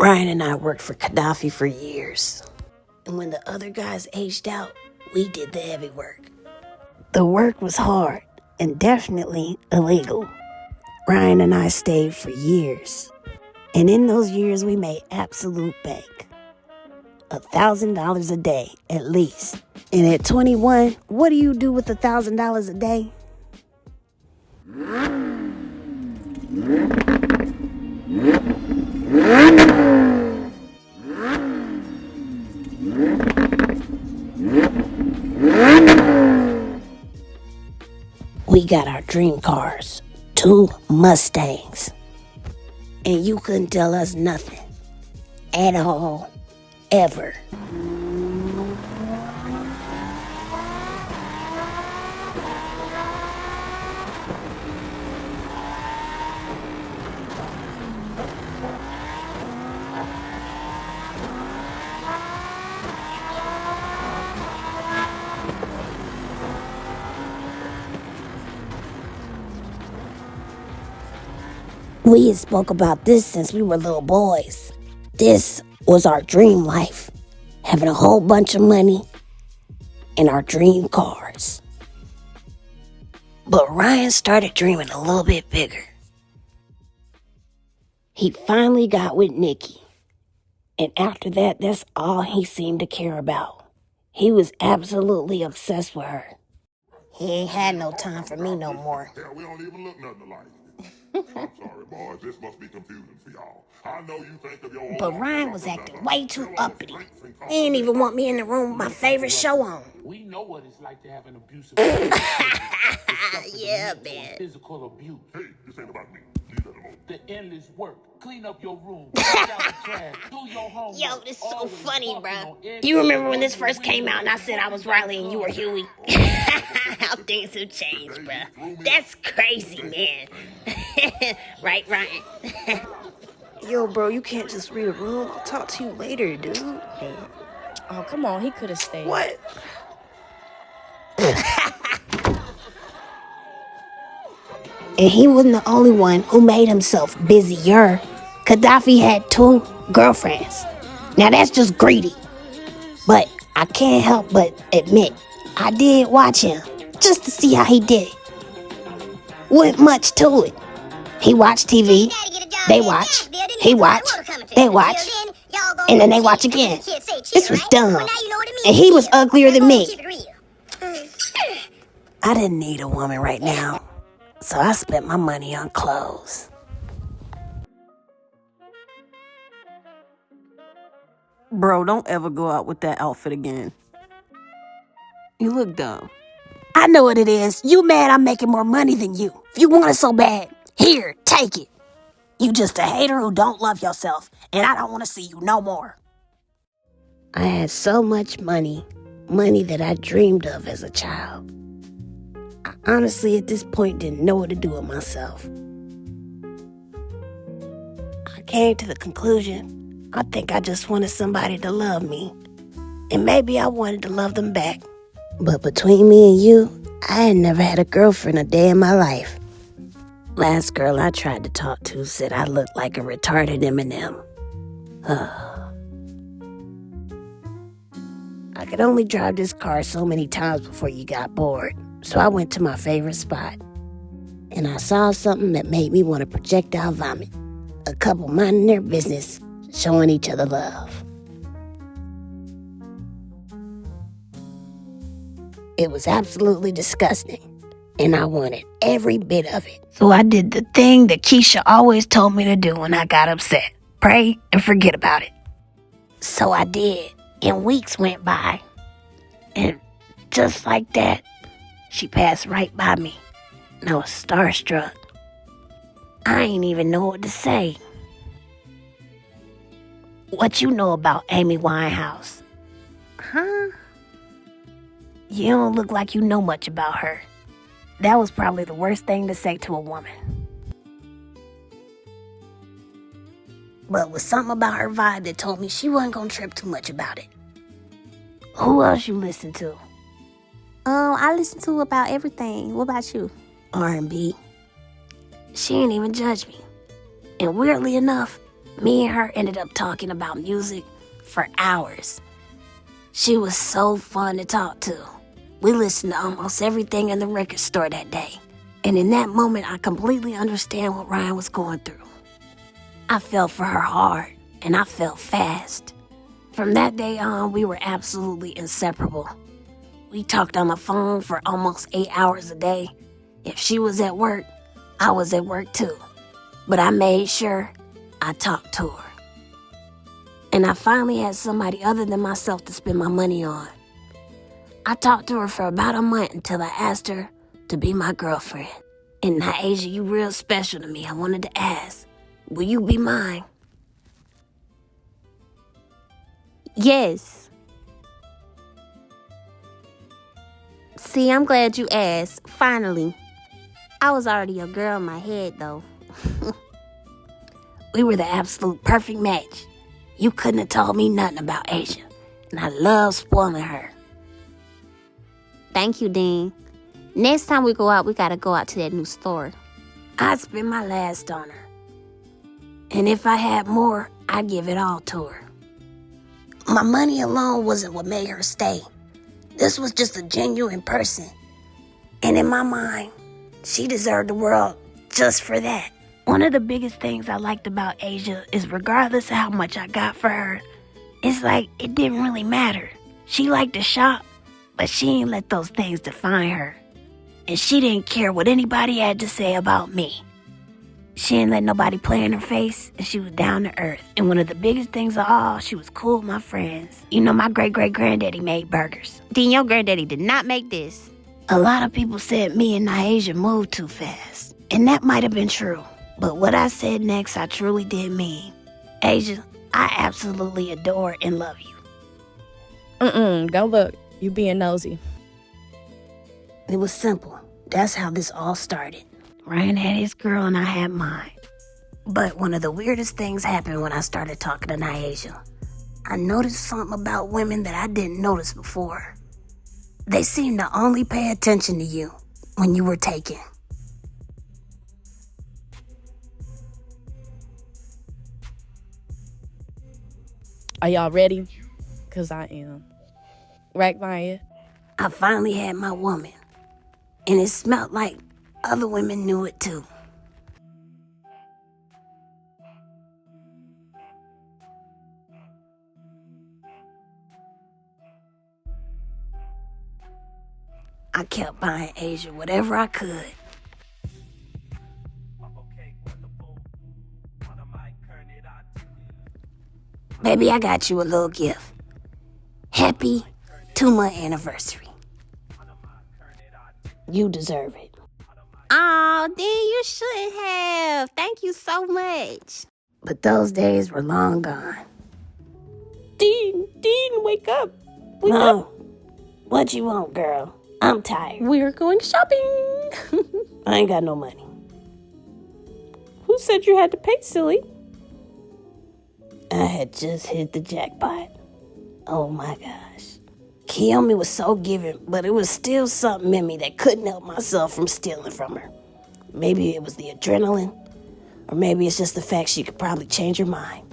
Ryan and I worked for Gaddafi for years. And when the other guys aged out, we did the heavy work. The work was hard and definitely illegal. Ryan and I stayed for years. And in those years, we made absolute bank. $1,000 a day, at least. And at 21, what do you do with $1,000 a day? We got our dream cars, 2 Mustangs. And you couldn't tell us nothing. At all. Ever. We had spoke about this since we were little boys. This was our dream life. Having a whole bunch of money and our dream cars. But Ryan started dreaming a little bit bigger. He finally got with Nikki. And after that, that's all he seemed to care about. He was absolutely obsessed with her. He ain't had no time for me no more. Hell, we don't even look nothing alike. I'm sorry, boys. This must be confusing for y'all. I know you think of your own. But Ryan was acting way too uppity. He didn't even want me in the room with my favorite show on. We know what it's like to have an abusive Yeah, man. Physical abuse. Hey, this ain't about me. Leave that alone. The endless work. Clean up your room. Take out the trash. Do your homework. Yo, this is so Always funny, walking bruh. on edge. You remember when this first came out and I said I was Riley and you were Huey? How things have changed, bruh. That's crazy, man. Right, Ryan? Yo, bro, you can't just read a room. I'll talk to you later, dude. Oh, come on. He could have stayed. What? And he wasn't the only one who made himself busier. Gaddafi had 2 girlfriends. Now that's just greedy. But I can't help but admit, I did watch him just to see how he did it. Wasn't much to it. He watched TV, they watch, he watch, they watch, and then they watch again. This was dumb. And he was uglier than me. I didn't need a woman right now, so I spent my money on clothes. Bro, don't ever go out with that outfit again. You look dumb. I know what it is. You mad I'm making more money than you. If you want it so bad, here, take it. You just a hater who don't love yourself, and I don't want to see you no more. I had so much money that I dreamed of as a child. I honestly, at this point, didn't know what to do with myself. I came to the conclusion, I think I just wanted somebody to love me. And maybe I wanted to love them back. But between me and you, I had never had a girlfriend a day in my life. Last girl I tried to talk to said I looked like a retarded Eminem. I could only drive this car so many times before you got bored, so I went to my favorite spot. And I saw something that made me want to projectile vomit. A couple minding their business, showing each other love. It was absolutely disgusting, and I wanted every bit of it. So I did the thing that Keisha always told me to do when I got upset. Pray and forget about it. So I did, and weeks went by. And just like that, she passed right by me, and I was starstruck. I ain't even know what to say. What you know about Amy Winehouse? Huh? You don't look like you know much about her. That was probably the worst thing to say to a woman. But it was something about her vibe that told me she wasn't gonna trip too much about it. Who else you listen to? I listen to about everything. What about you? R&B. She ain't even judge me. And weirdly enough, Me and her ended up talking about music for hours. She was so fun to talk to. We listened to almost everything in the record store that day. And in that moment, I completely understand what Ryan was going through. I fell for her hard, and I fell fast. From that day on, we were absolutely inseparable. We talked on the phone for almost 8 hours a day. If she was at work, I was at work too. But I made sure I talked to her. And I finally had somebody other than myself to spend my money on. I talked to her for about a month until I asked her to be my girlfriend. And Ny'asia, you real special to me. I wanted to ask, will you be mine? Yes. See, I'm glad you asked. Finally. I was already a girl in my head, though. We were the absolute perfect match. You couldn't have told me nothing about Asia. And I love spoiling her. Thank you, Dean. Next time we go out, we gotta go out to that new store. I'd spend my last on her. And if I had more, I'd give it all to her. My money alone wasn't what made her stay. This was just a genuine person. And in my mind, she deserved the world just for that. One of the biggest things I liked about Asia is regardless of how much I got for her, it's like it didn't really matter. She liked to shop, but she ain't let those things define her. And she didn't care what anybody had to say about me. She didn't let nobody play in her face, and she was down to earth. And one of the biggest things of all, she was cool with my friends. You know, my great-great-granddaddy made burgers. Dean, your granddaddy did not make this. A lot of people said me and Ny'asia moved too fast. And that might have been true. But what I said next, I truly did mean. Asia, I absolutely adore and love you. Don't look. You being nosy. It was simple. That's how this all started. Ryan had his girl and I had mine. But one of the weirdest things happened when I started talking to Ny'asia. I noticed something about women that I didn't notice before. They seemed to only pay attention to you when you were taken. Are y'all ready? Because I am. Right, Maya? I finally had my woman. And it smelled like other women knew it too. I kept buying Asia whatever I could. Baby, I got you a little gift. Happy 2-month anniversary. You deserve it. Oh, Dean, you shouldn't have. Thank you so much. But those days were long gone. Dean, wake up. Mom, what you want, girl? I'm tired. We're going shopping. I ain't got no money. Who said you had to pay, silly? I had just hit the jackpot. Oh my gosh. Kiyomi was so giving, but it was still something in me that couldn't help myself from stealing from her. Maybe it was the adrenaline, or maybe it's just the fact she could probably change her mind.